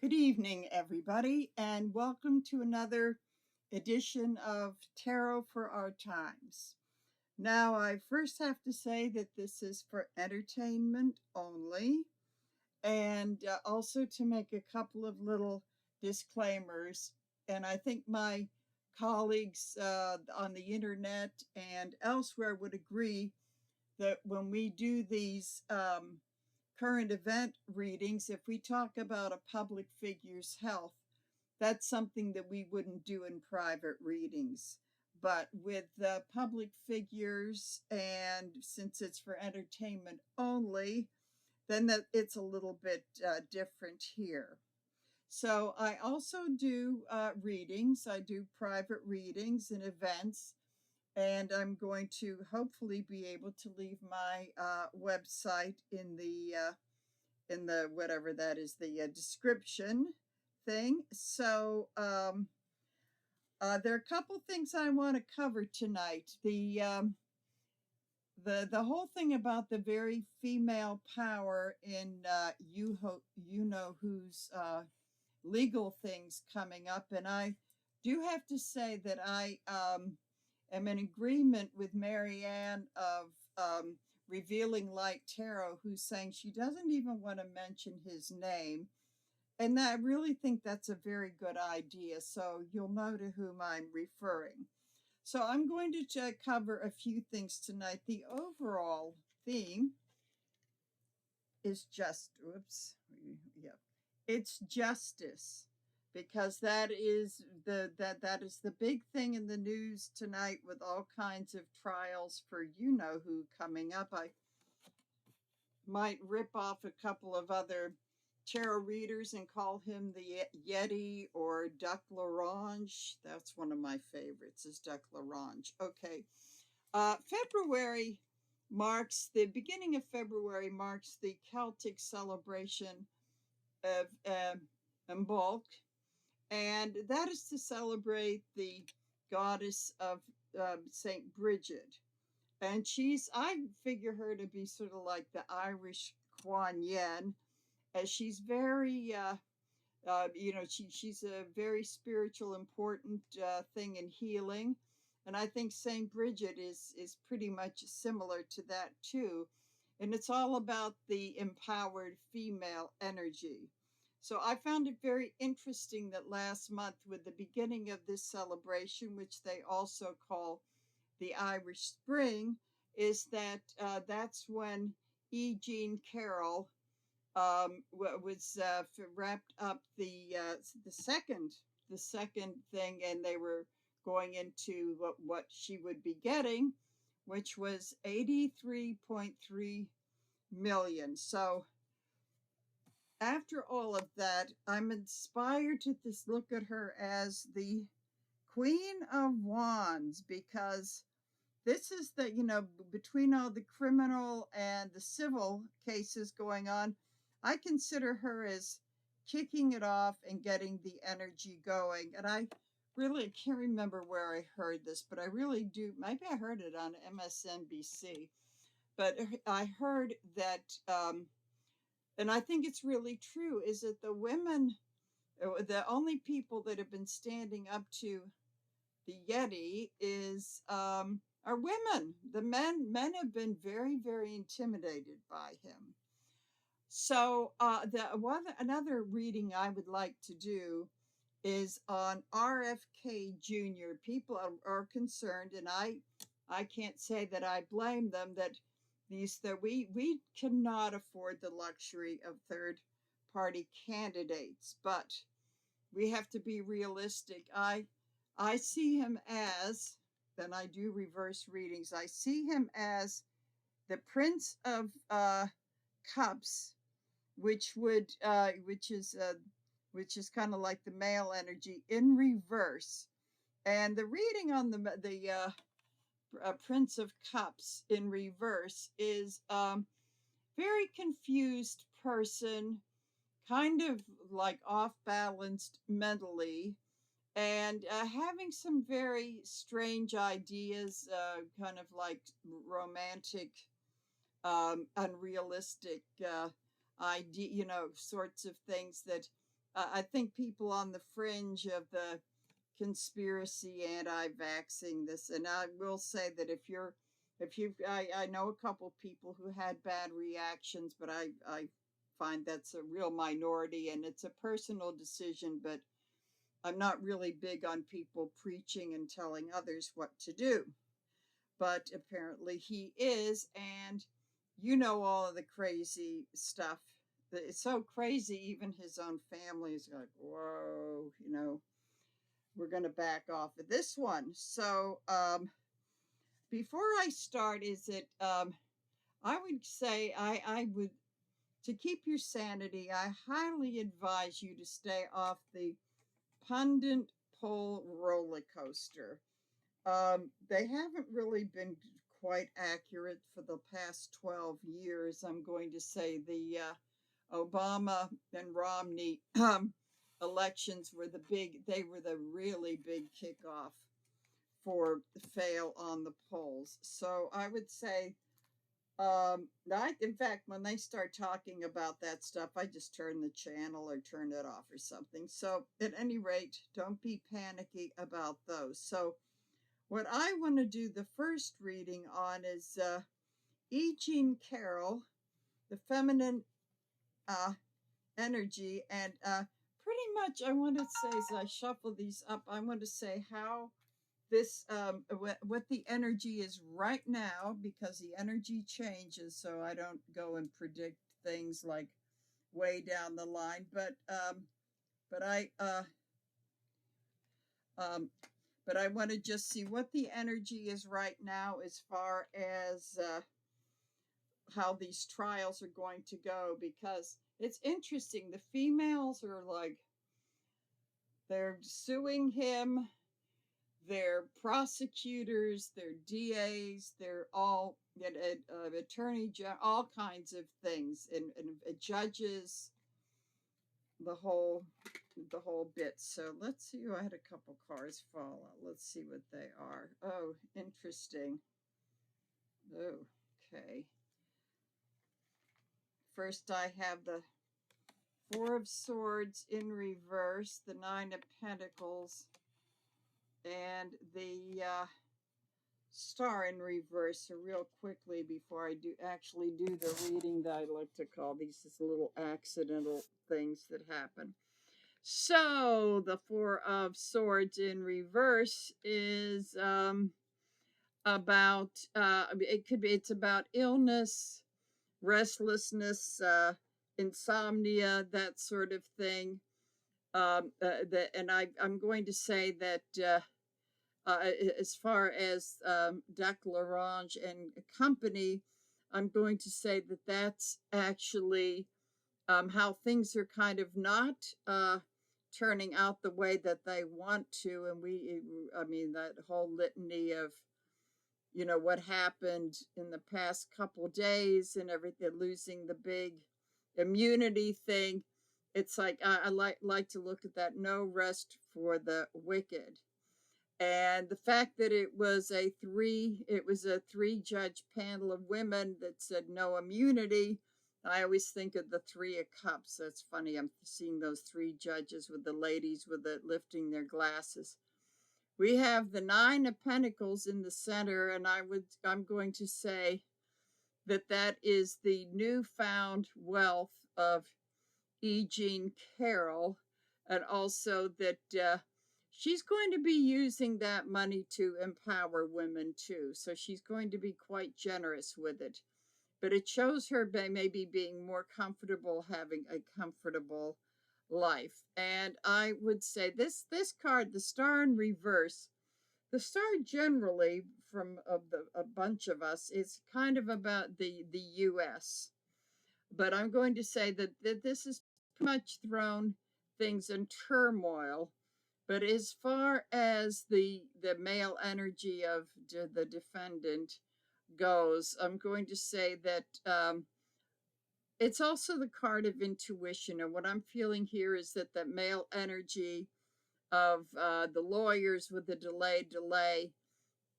Good evening, everybody, and welcome to another edition of Tarot for Our Times. Now, I first have to say that this is for entertainment only, and also to make a couple of little disclaimers. And I think my colleagues on the internet and elsewhere would agree that when we do these current event readings, if we talk about a public figure's health, that's something that we wouldn't do in private readings. But with public figures, and since it's for entertainment only, then it's a little bit different here. So I also do readings. I do private readings and events, and I'm going to hopefully be able to leave my website in the whatever that is, the description thing. So there are a couple things I want to cover tonight. The whole thing about the very female power in you know who's legal things coming up, and I do have to say that I am in agreement with Marianne of Revealing Light Tarot, who's saying she doesn't even want to mention his name. And I really think that's a very good idea. So you'll know to whom I'm referring. So I'm going to cover a few things tonight. The overall theme is it's justice, because that is the big thing in the news tonight, with all kinds of trials for you know who coming up. I might rip off a couple of other tarot readers and call him the Yeti or Duck L'Orange. That's one of my favorites, is Duck L'Orange. Okay. February marks the beginning of February marks the Celtic celebration of Imbolc, and that is to celebrate the goddess of Saint Bridget. And I figure her to be sort of like the Irish Kuan Yin, as she's very, she's a very spiritual, important thing in healing. And I think Saint Bridget is pretty much similar to that too. And it's all about the empowered female energy. So I found it very interesting that last month, with the beginning of this celebration, which they also call the Irish Spring, is that that's when E. Jean Carroll was wrapped up the second thing, and they were going into what she would be getting, which was 83.3 million. So after all of that, I'm inspired to just look at her as the Queen of Wands, because this is the, between all the criminal and the civil cases going on, I consider her as kicking it off and getting the energy going. And I can't remember where I heard this, but I really do. Maybe I heard it on MSNBC, but I heard that, and I think it's really true, is that the women, the only people that have been standing up to the Yeti are women. The men have been very, very intimidated by him. So another reading I would like to do is on RFK Jr. People are concerned, and I can't say that I blame them, that we cannot afford the luxury of third party candidates, but we have to be realistic. I see him as, then I do reverse readings. I see him as the Prince of Cups, which is kind of like the male energy in reverse. And the reading on the Prince of Cups in reverse is very confused person, kind of like off balanced mentally, and having some very strange ideas, kind of like romantic, unrealistic idea, sorts of things that I think people on the fringe of the conspiracy, anti-vaxxing this, and I will say that if you, I know a couple people who had bad reactions, but I find that's a real minority, and it's a personal decision. But I'm not really big on people preaching and telling others what to do. But apparently he is, and you know all of the crazy stuff. It's so crazy, even his own family is like, whoa, we're going to back off of this one. So, before I start, I would say I would, to keep your sanity, I highly advise you to stay off the pundit pole roller coaster. They haven't really been quite accurate for the past 12 years. I'm going to say the Obama and Romney elections were they were the really big kickoff for fail on the polls. So I would say, in fact, when they start talking about that stuff, I just turn the channel or turn it off or something. So at any rate, don't be panicky about those. So what I want to do the first reading on is E. Jean Carroll, The Feminine Energy. And pretty much I want to say, as I shuffle these up, I want to say how this, what the energy is right now, because the energy changes, so I don't go and predict things like way down the line. But I, um, but I want to just see what the energy is right now as far as how these trials are going to go, because it's interesting. The females are like, they're suing him, they're prosecutors, they're DAs, they're all attorney general, all kinds of things, and judges, the whole bit. So let's see. I had a couple cards fall out. Let's see what they are. Oh, interesting. Oh, okay. First, I have the Four of Swords in reverse, the Nine of Pentacles, and the Star in reverse. So real quickly, before I actually do the reading that I like to call these little accidental things that happen. So the Four of Swords in reverse is about it's about illness, restlessness, insomnia, that sort of thing. I'm going to say that as far as Duc Larange and company, I'm going to say that that's actually how things are kind of not turning out the way that they want to. And I mean, that whole litany of, what happened in the past couple days and everything, losing the big immunity thing. It's like, I like to look at that, no rest for the wicked. And the fact that it was a three judge panel of women that said no immunity. I always think of the Three of Cups. That's funny. I'm seeing those three judges with the ladies with the lifting their glasses. We have the Nine of Pentacles in the center, and I'm going to say that is the newfound wealth of E. Jean Carroll, and also that she's going to be using that money to empower women too. So she's going to be quite generous with it. But it shows her maybe being more comfortable, having a comfortable life. And I would say this card, the Star in reverse, the star generally from a bunch of us is kind of about the U.S. But I'm going to say that this has pretty much thrown things in turmoil. But as far as the male energy of the defendant goes, I'm going to say that it's also the card of intuition. And what I'm feeling here is that the male energy of the lawyers with the delay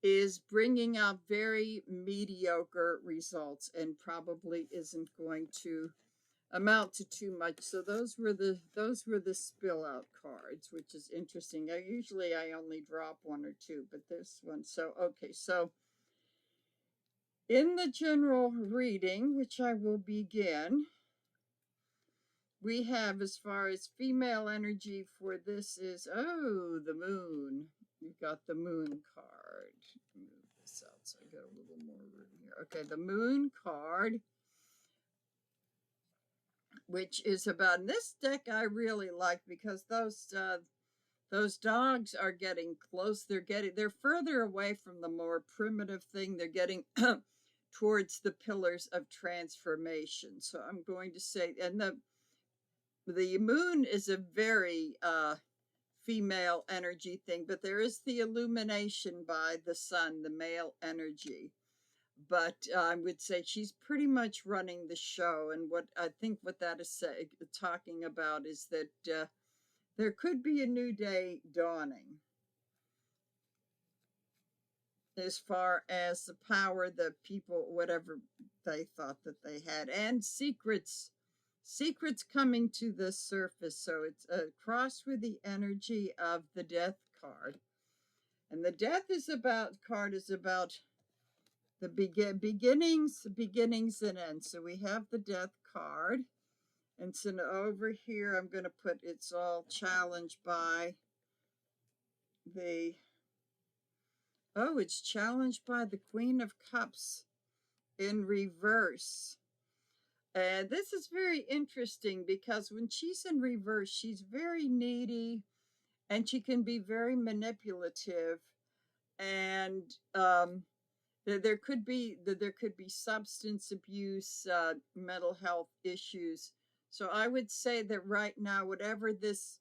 is bringing out very mediocre results and probably isn't going to amount to too much. So those were the spill out cards, which is interesting. I only drop one or two, but this one. So okay, so in the general reading, which I will begin, we have, as far as female energy for this, is the moon. You've got the moon card. Move this out so I get a little more room here. Okay, the moon card, which is about, in this deck I really like, because those dogs are getting close. They're further away from the more primitive thing. They're getting towards the pillars of transformation. So I'm going to say, and the moon is a very female energy thing, but there is the illumination by the sun, the male energy. But I would say she's pretty much running the show. And what I think what that is talking about is that there could be a new day dawning, as far as the power that people, whatever they thought that they had, and secrets coming to the surface. So it's a cross with the energy of the death card. And the death card is about the beginnings and ends. So we have the death card. And so over here, I'm going to put, it's all challenged by it's challenged by the Queen of Cups in reverse. And this is very interesting because when she's in reverse, she's very needy and she can be very manipulative. And there could be substance abuse, mental health issues. So I would say that right now, whatever this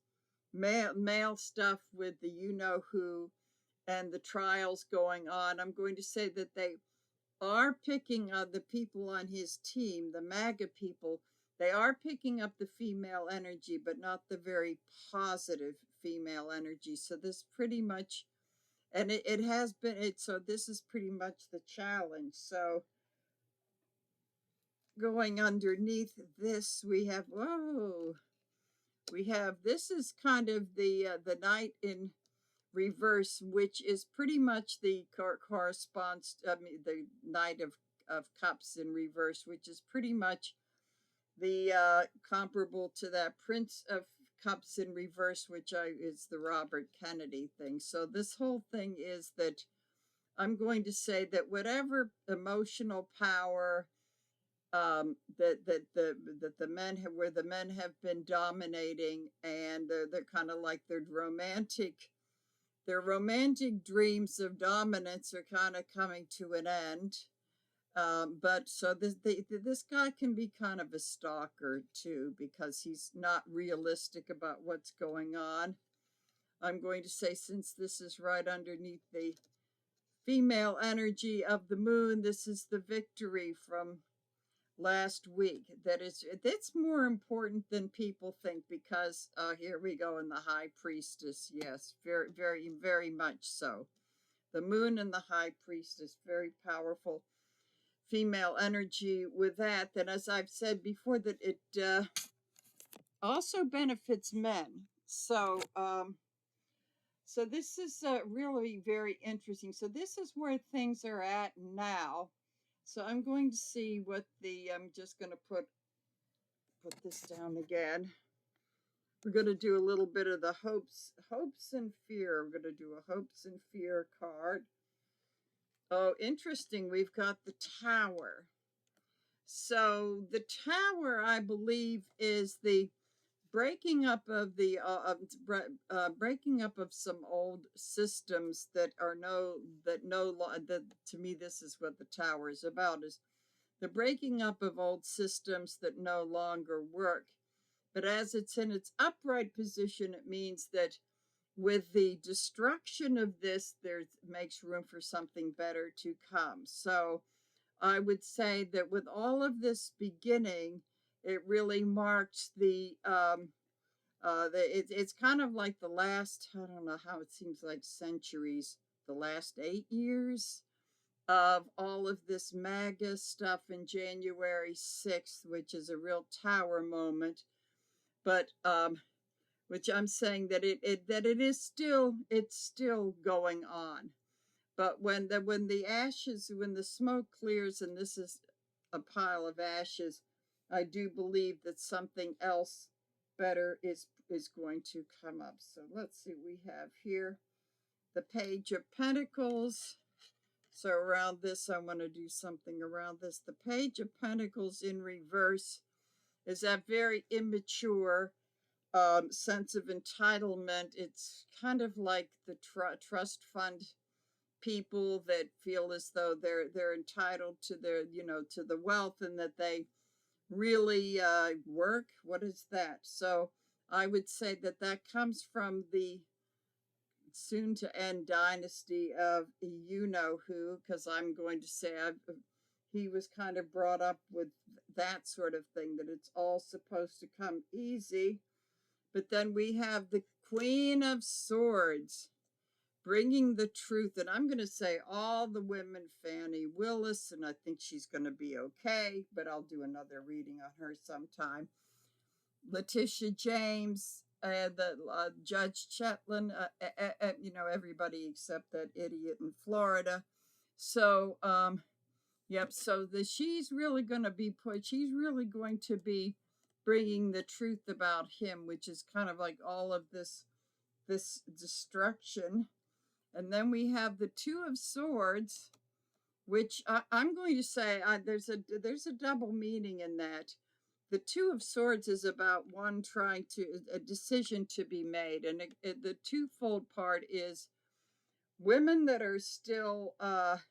male stuff with the you-know-who and the trials going on, I'm going to say that they are picking up the people on his team, the MAGA people. They are picking up the female energy, but not the very positive female energy. So this pretty much, and it has been, so this is pretty much the challenge. So going underneath this, we have, this is kind of the Knight in reverse, which is pretty much the corresponds, the Knight of Cups in reverse, which is pretty much the comparable to that Prince of Cups in reverse, which is the Robert Kennedy thing. So this whole thing is that I'm going to say that whatever emotional power that the men have, where the men have been dominating, and they're kind of like their romantic dreams of dominance are kind of coming to an end. But so this guy can be kind of a stalker too, because he's not realistic about what's going on. I'm going to say, since this is right underneath the female energy of the moon, this is the victory from last week. That's more important than people think, because here we go in the High Priestess. Yes, very, very, very much so. The moon and the High Priestess, very powerful female energy with that. Then, as I've said before, that it also benefits men. So so this is really very interesting. So this is where things are at now. So I'm going to see what I'm just going to put this down again. We're going to do a little bit of the hopes and fear. We're going to do a hopes and fear card. Oh, interesting. We've got the Tower. So the Tower, I believe, is the breaking up of breaking up of some old systems that to me, this is what the Tower is about, is the breaking up of old systems that no longer work. But as it's in its upright position, it means that with the destruction of this, there makes room for something better to come. So I would say that with all of this beginning, it really marks it's kind of like the last, I don't know how, it seems like centuries, the last 8 years of all of this MAGA stuff in January 6th, which is a real tower moment, but which I'm saying that it is still, it's still going on. But when the ashes, when the smoke clears, and this is a pile of ashes, I do believe that something else better is going to come up. So let's see, we have here the Page of Pentacles. So around this, I want to do something around this. The Page of Pentacles in reverse is that very immature sense of entitlement. It's kind of like the trust fund people that feel as though they're entitled to their, you know, to the wealth, and that they really work. What is that? So I would say that that comes from the soon to end dynasty of you know who, because I'm going to say he was kind of brought up with that sort of thing, that it's all supposed to come easy. But then we have the Queen of Swords bringing the truth. And I'm going to say all the women, Fannie Willis, and I think she's going to be okay, but I'll do another reading on her sometime. Letitia James, the Judge Chetland, you know, everybody except that idiot in Florida. So, yep. So she's really going to be put. She's really going to be bringing the truth about him, which is kind of like all of this destruction. And then we have the Two of Swords, which I'm going to say there's a double meaning in that. The Two of Swords is about one trying to a decision to be made, and the twofold part is women that are still that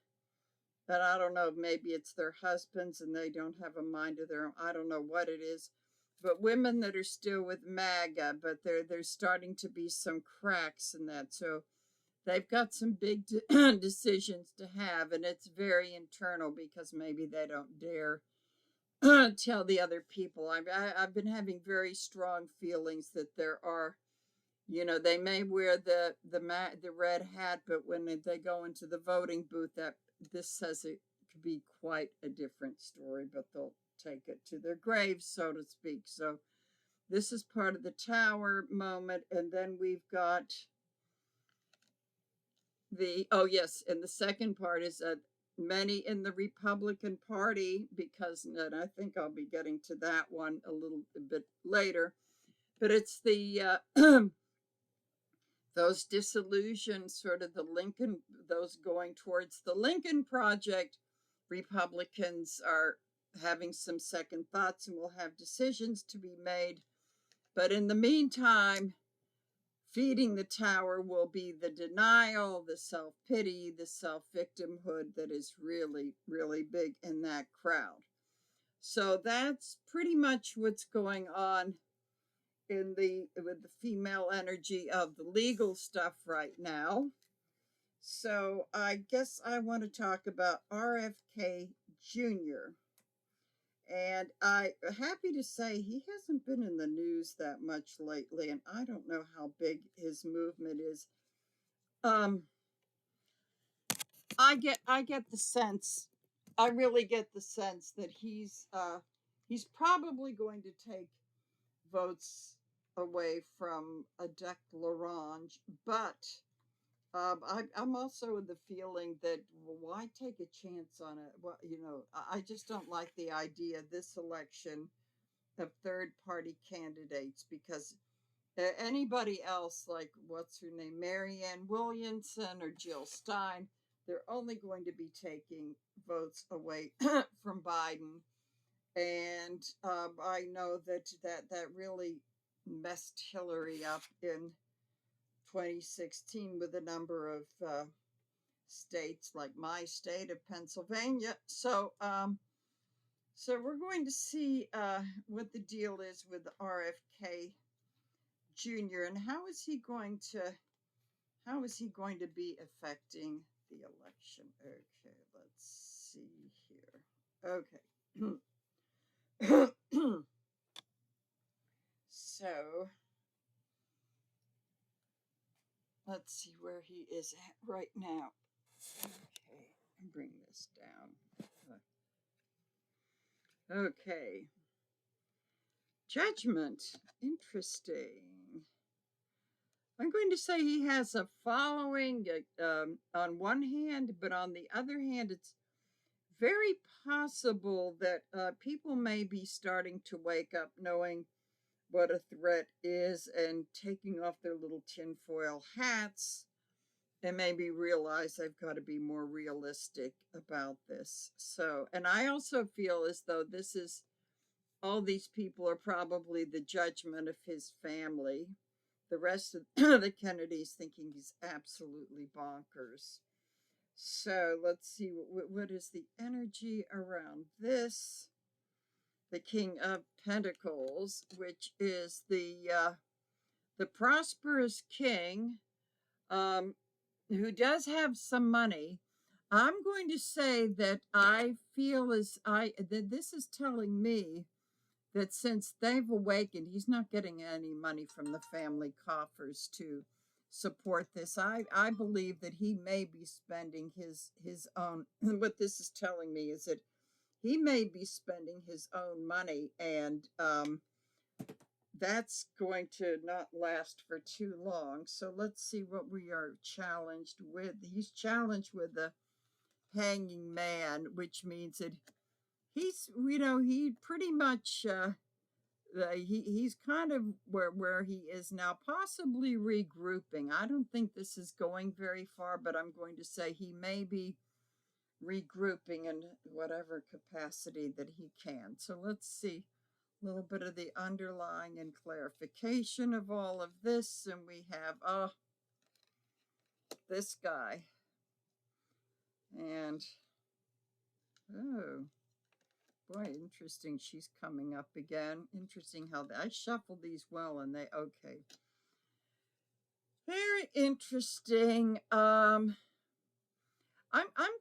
I don't know, maybe it's their husbands and they don't have a mind of their own. I don't know what it is, but women that are still with MAGA, but there's starting to be some cracks in that. So they've got some big decisions to have, and it's very internal because maybe they don't dare tell the other people. I've been having very strong feelings that there are, you know, they may wear the red hat, but when they go into the voting booth, that this says it could be quite a different story, but they'll take it to their graves, so to speak. So this is part of the Tower moment, and then we've got oh yes, and the second part is that many in the Republican Party, because, and I think I'll be getting to that one a little bit later, but it's the those disillusioned, sort of the Lincoln, those going towards the Lincoln Project Republicans are having some second thoughts and will have decisions to be made. But in the meantime, feeding the tower will be the denial, the self-pity, the self-victimhood that is really, really big in that crowd. So that's pretty much what's going on in with the female energy of the legal stuff right now. So I guess I want to talk about RFK Jr. And I'm happy to say he hasn't been in the news that much lately, and I don't know how big his movement is. I get the sense, I really get the sense that he's probably going to take votes away from a Deck Larange, but I'm also in the feeling that, well, why take a chance on it? Well, you know, I just don't like the idea this election of third party candidates, because anybody else, like what's her name, Marianne Williamson or Jill Stein, they're only going to be taking votes away from Biden. And I know that really messed Hillary up in 2016 with a number of states, like my state of Pennsylvania. So so we're going to see what the deal is with RFK Jr. and how is he going to be affecting the election. Okay, let's see here. Okay. So let's see where he is at right now. Okay. bring this down. Okay. Judgment. Interesting. I'm going to say he has a following on one hand, but on the other hand, it's very possible that people may be starting to wake up knowing what a threat is and taking off their little tinfoil hats and maybe realize they've got to be more realistic about this. So, and I also feel as though this is all these people are probably the judgment of his family. The rest of the Kennedys thinking he's absolutely bonkers. So let's see, what is the energy around this? The King of Pentacles, which is the prosperous king, who does have some money. I'm going to say that I feel that this is telling me that since they've awakened, he's not getting any money from the family coffers to support this. I believe that he may be spending his own. What this is telling me is that he may be spending his own money, and that's going to not last for too long. So let's see what we are challenged with. He's challenged with the Hanging Man, which means that he's, he pretty much he's kind of where he is now, possibly regrouping. I don't think this is going very far, but I'm going to say he may be regrouping in whatever capacity that he can. So let's see a little bit of the underlying and clarification of all of this. And we have this guy. And oh boy, interesting. She's coming up again. Interesting how I shuffled these well, and okay. Very interesting. I'm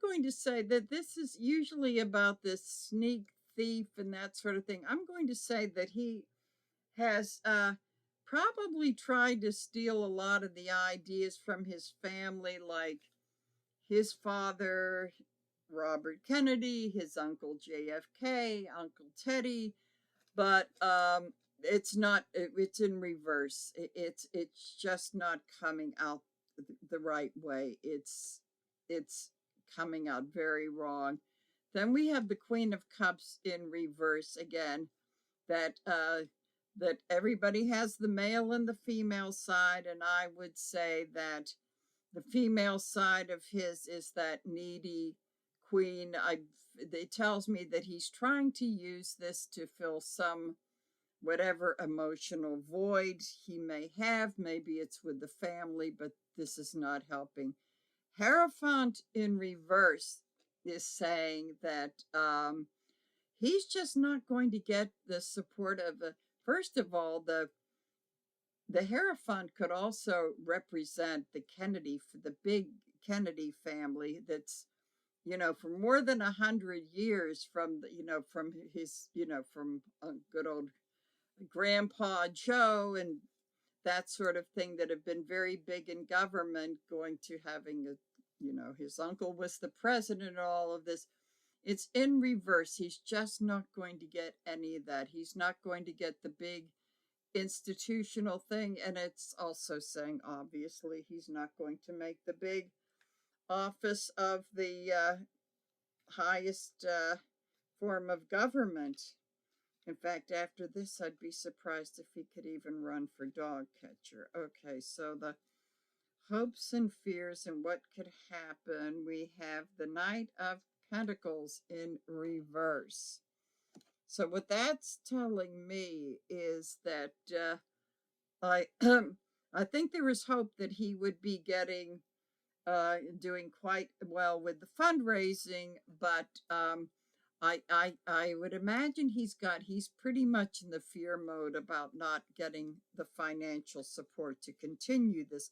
going to say that this is usually about this sneak thief and that sort of thing. I'm going to say that he has probably tried to steal a lot of the ideas from his family, like his father, Robert Kennedy, his uncle JFK, Uncle Teddy, but it's not, it's in reverse. It's just not coming out the right way. It's coming out very wrong. Then we have the Queen of Cups in reverse again, that that everybody has the male and the female side, and I would say that the female side of his is that needy queen. It tells me that he's trying to use this to fill some whatever emotional void he may have. Maybe it's with the family, but this is not helping. Hierophant in reverse is saying that he's just not going to get the support of first of all, the Hierophant could also represent the big Kennedy family that's, for more than 100 years from from his, from good old Grandpa Joe and that sort of thing, that have been very big in government, going to having his uncle was the president and all of this. It's in reverse. He's just not going to get any of that. He's not going to get the big institutional thing, and it's also saying obviously he's not going to make the big office of the highest form of government. In fact, after this, I'd be surprised if he could even run for dog catcher. Okay, so the hopes and fears and what could happen. We have the Knight of Pentacles in reverse. So what that's telling me is that I I think there is hope that he would be doing quite well with the fundraising, but I would imagine he's pretty much in the fear mode about not getting the financial support to continue this,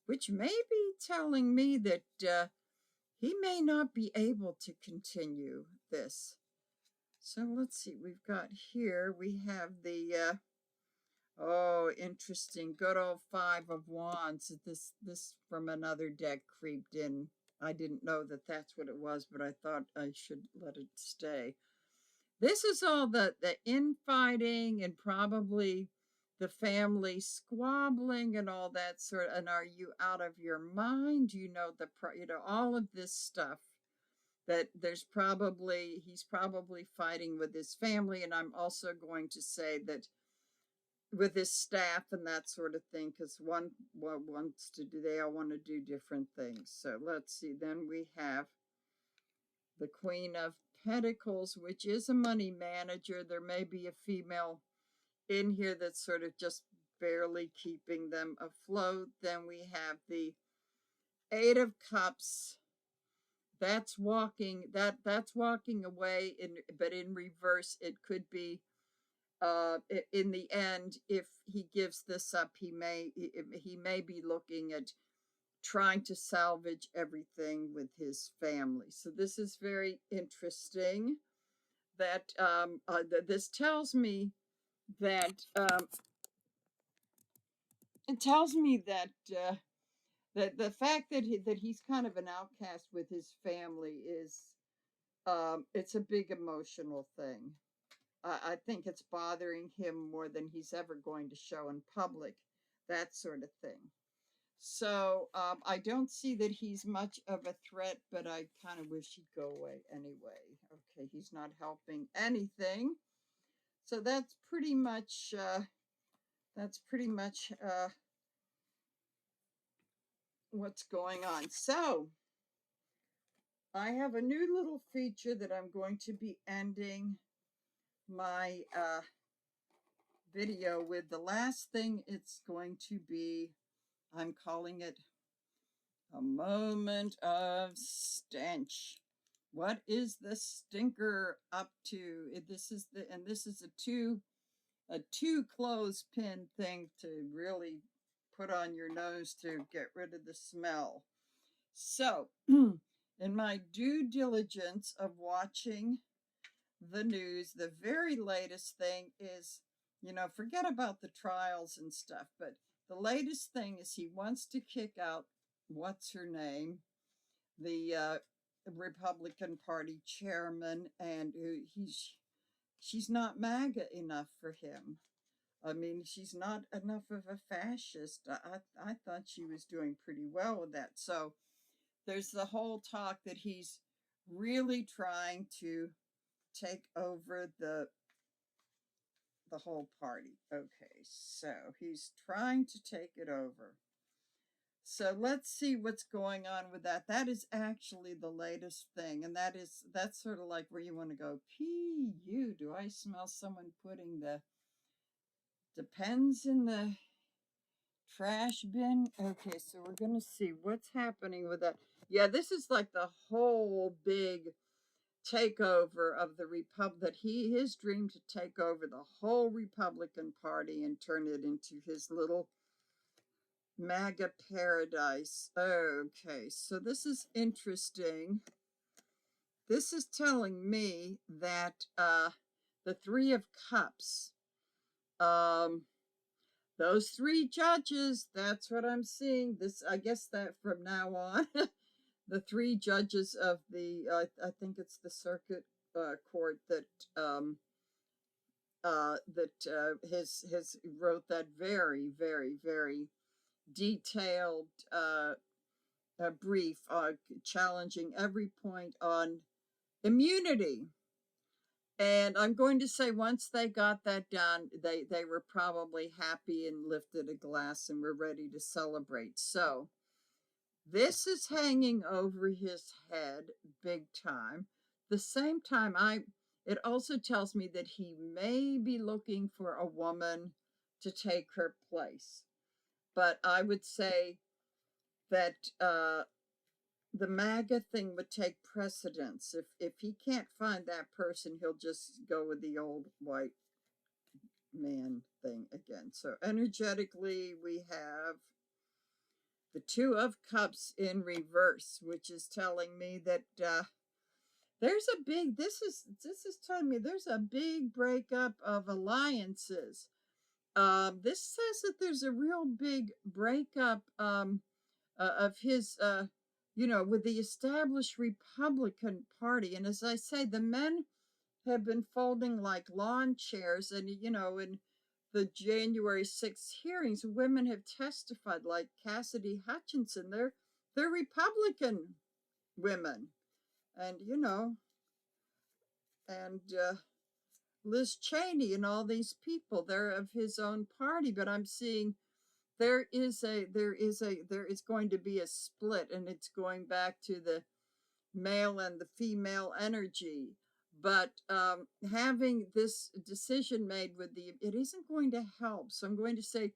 which may be telling me that he may not be able to continue this. So let's see, we have the oh, interesting, good old Five of Wands. This from another deck creeped in I didn't know that that's what it was, but I thought I should let it stay. This is all the infighting and probably the family squabbling and all that sort. And are you out of your mind? You know all of this stuff that he's probably fighting with his family, and I'm also going to say that with his staff and that sort of thing, because one wants to do, they all want to do different things. So let's see. Then we have the Queen of Pentacles, which is a money manager. There may be a female in here that's sort of just barely keeping them afloat. Then we have the Eight of Cups. That's walking away but in reverse. It could be in the end, if he gives this up, he may be looking at trying to salvage everything with his family. So this is very interesting. That this tells me that it tells me that that the fact that he's kind of an outcast with his family is it's a big emotional thing. I think it's bothering him more than he's ever going to show in public, that sort of thing. So I don't see that he's much of a threat, but I kind of wish he'd go away anyway. Okay, he's not helping anything. So that's pretty much what's going on. So I have a new little feature that I'm going to be ending my video with. The last thing it's going to be, I'm calling it a moment of stench. What is the stinker up to? This is a two clothespin thing to really put on your nose to get rid of the smell. So, in my due diligence of watching the news, the very latest thing is, forget about the trials and stuff, but the latest thing is he wants to kick out what's her name, the Republican Party chairman, and she's not MAGA enough for him. I mean, she's not enough of a fascist. I thought she was doing pretty well with that. So there's the whole talk that he's really trying to take over the whole party. Okay, so he's trying to take it over. So let's see what's going on with that. That is actually the latest thing, and that's sort of like where you want to go, P.U. Do I smell someone putting the Depends in the trash bin? Okay, so we're going to see what's happening with that. Yeah, this is like the whole big takeover of the Republic, his dream to take over the whole Republican Party and turn it into his little MAGA paradise. Okay, so this is interesting. This is telling me that the Three of Cups, those three judges, that's what I'm seeing. This, I guess that from now on, the three judges of the, I think it's the circuit court that has wrote that very, very, very detailed brief challenging every point on immunity. And I'm going to say once they got that done, they were probably happy and lifted a glass and were ready to celebrate. So this is hanging over his head big time. The same time, it also tells me that he may be looking for a woman to take her place. But I would say that the MAGA thing would take precedence. If he can't find that person, he'll just go with the old white man thing again. So energetically, we have the Two of Cups in reverse, which is telling me that there's a big. This is telling me there's a big breakup of alliances. This says that there's a real big breakup of his with the established Republican Party. And as I say, the men have been folding like lawn chairs. And, in the January 6th hearings, women have testified, like Cassidy Hutchinson. They're Republican women. And, and Liz Cheney and all these people, they're of his own party. But I'm seeing there is going to be a split, and it's going back to the male and the female energy. But having this decision made it isn't going to help. So I'm going to say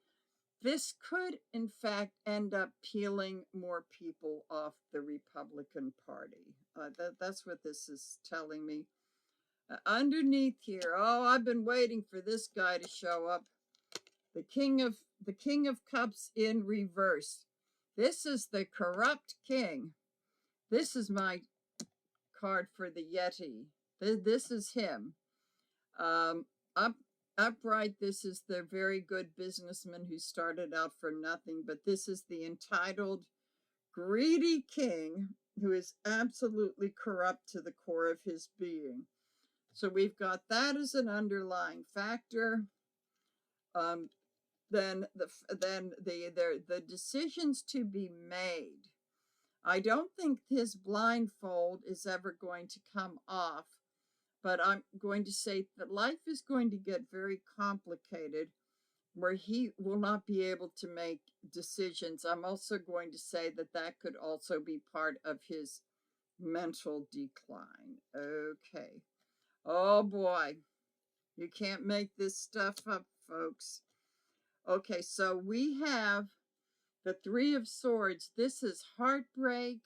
this could, in fact, end up peeling more people off the Republican Party. That's what this is telling me. Underneath here, I've been waiting for this guy to show up. The King of Cups in reverse. This is the corrupt king. This is my card for the Yeti. This is him. Upright, this is the very good businessman who started out for nothing, but this is the entitled, greedy king who is absolutely corrupt to the core of his being. So we've got that as an underlying factor. Then the decisions to be made. I don't think his blindfold is ever going to come off, but I'm going to say that life is going to get very complicated where he will not be able to make decisions. I'm also going to say that could also be part of his mental decline. Okay. Oh boy, you can't make this stuff up, folks. Okay, so we have the Three of Swords. This is heartbreak,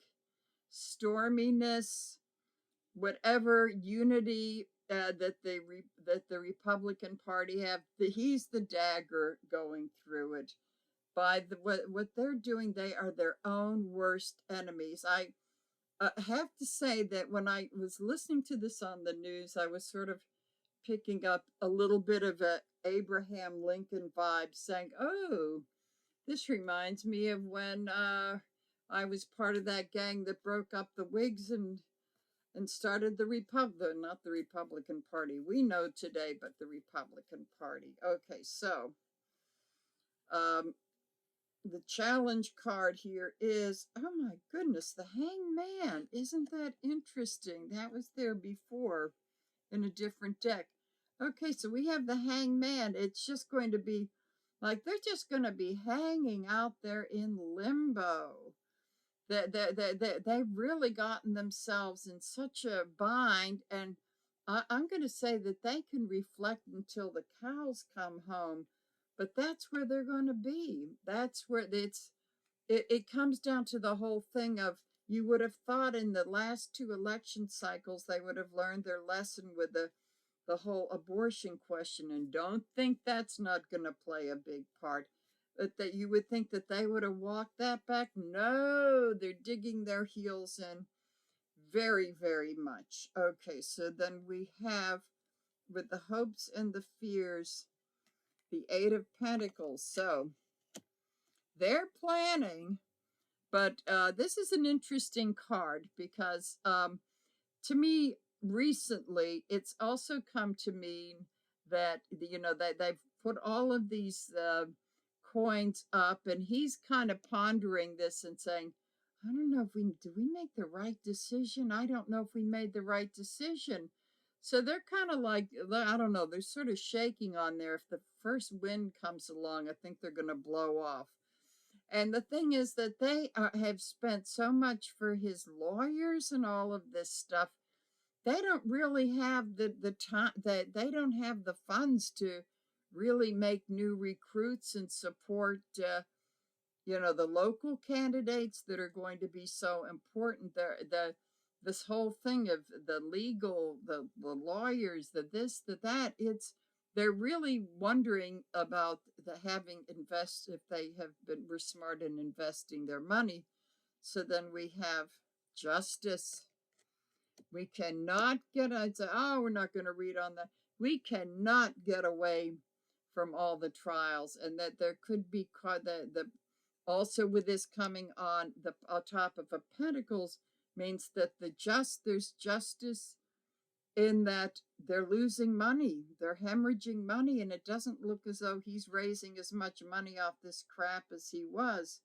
storminess, whatever unity that the Republican Party have. He's the dagger going through it. By what they're doing, they are their own worst enemies. I have to say that when I was listening to this on the news, I was sort of picking up a little bit of a Abraham Lincoln vibe, saying, "Oh, this reminds me of when I was part of that gang that broke up the Whigs and started not the Republican Party we know today, but the Republican Party." Okay, so the challenge card here is, oh my goodness, the Hangman. Isn't that interesting? That was there before in a different deck. Okay, so we have the Hangman. It's just going to be like they're just going to be hanging out there in limbo. They've really gotten themselves in such a bind, and I'm going to say that they can reflect until the cows come home, but that's where they're going to be. That's where it comes down to the whole thing of, you would have thought in the last two election cycles they would have learned their lesson with the whole abortion question, and don't think that's not going to play a big part. But that you would think that they would have walked that back. No, they're digging their heels in very, very much. Okay, so then we have, with the hopes and the fears, the Eight of Pentacles. So they're planning, but this is an interesting card because to me, recently, it's also come to mean that, that they've put all of these coins up, and he's kind of pondering this and saying, I don't know if did we make the right decision? I don't know if we made the right decision. So they're kind of like, I don't know, they're sort of shaking on there. If the first wind comes along, I think they're going to blow off. And the thing is that they have spent so much for his lawyers and all of this stuff. They don't really have the time, that they don't have the funds to really make new recruits and support the local candidates that are going to be so important. This whole thing of the legal, the lawyers, the this, the that, they're really wondering about if they were smart in investing their money. So then we have Justice. We cannot we're not going to read on that. We cannot get away from all the trials, and that there could be Also, with this coming on the top of a pentacles means that there's justice in that they're losing money, they're hemorrhaging money, and it doesn't look as though he's raising as much money off this crap as he was.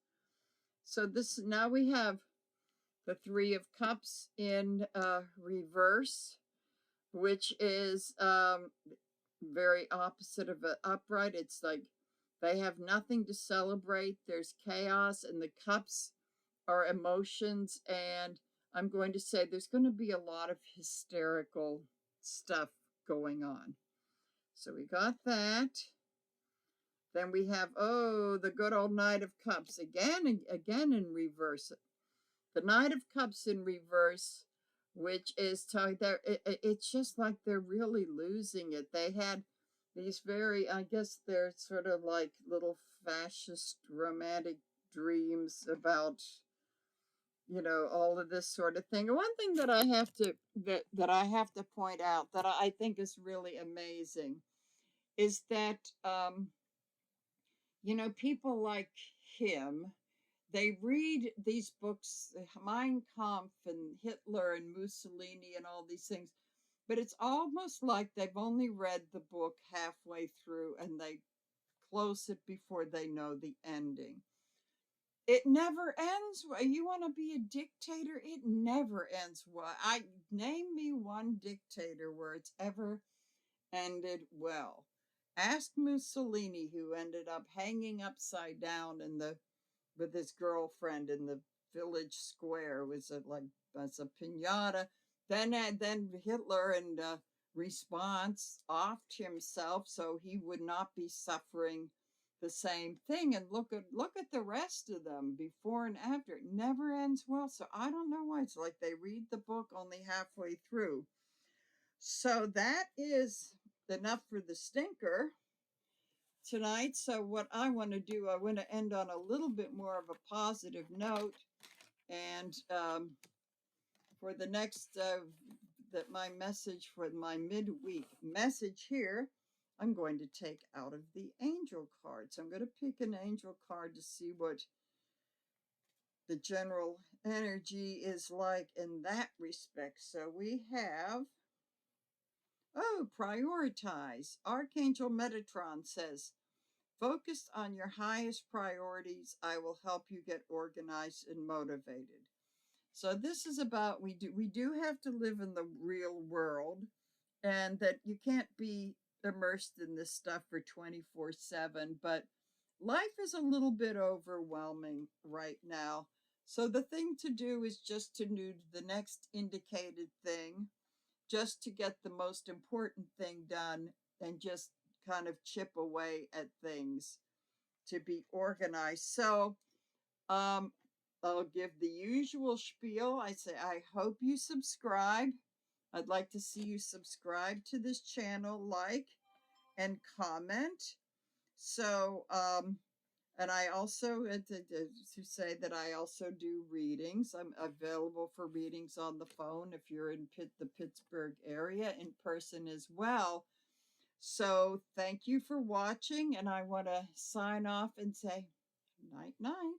So this now we have the Three of Cups in reverse, which is very opposite of an upright. It's like they have nothing to celebrate. There's chaos, and the cups are emotions. And I'm going to say there's going to be a lot of hysterical stuff going on. So we got that. Then we have, oh, the good old Knight of Cups again in reverse. The Knight of Cups in reverse, which is telling it's just like they're really losing it. They had these very, I guess they're sort of like little fascist romantic dreams about, all of this sort of thing. One thing that I have to point out that I think is really amazing is that people like him, they read these books, Mein Kampf and Hitler and Mussolini and all these things, but it's almost like they've only read the book halfway through and they close it before they know the ending. It never ends. You want to be a dictator? It never ends. Well, name me one dictator where it's ever ended well. Ask Mussolini, who ended up hanging upside down with his girlfriend in the village square. Was it like as a pinata? Then Hitler in response offed himself so he would not be suffering the same thing. And look at the rest of them before and after. It never ends well. So I don't know why. It's like they read the book only halfway through. So that is enough for the stinker tonight. So what I want to do, I want to end on a little bit more of a positive note. And for the next, my message for my midweek message here, I'm going to take out of the angel cards. I'm going to pick an angel card to see what the general energy is like in that respect. So we have, prioritize. Archangel Metatron says, focused on your highest priorities, I will help you get organized and motivated. So this is about we do have to live in the real world, and that you can't be immersed in this stuff for 24/7, but life is a little bit overwhelming right now. So the thing to do is just to do the next indicated thing, just to get the most important thing done, and just kind of chip away at things to be organized. So I'll give the usual spiel. I say, I hope you subscribe. I'd like to see you subscribe to this channel, like, and comment. So, and I also, to say that I also do readings. I'm available for readings on the phone if you're in the Pittsburgh area, in person as well. So thank you for watching, and I want to sign off and say night, night.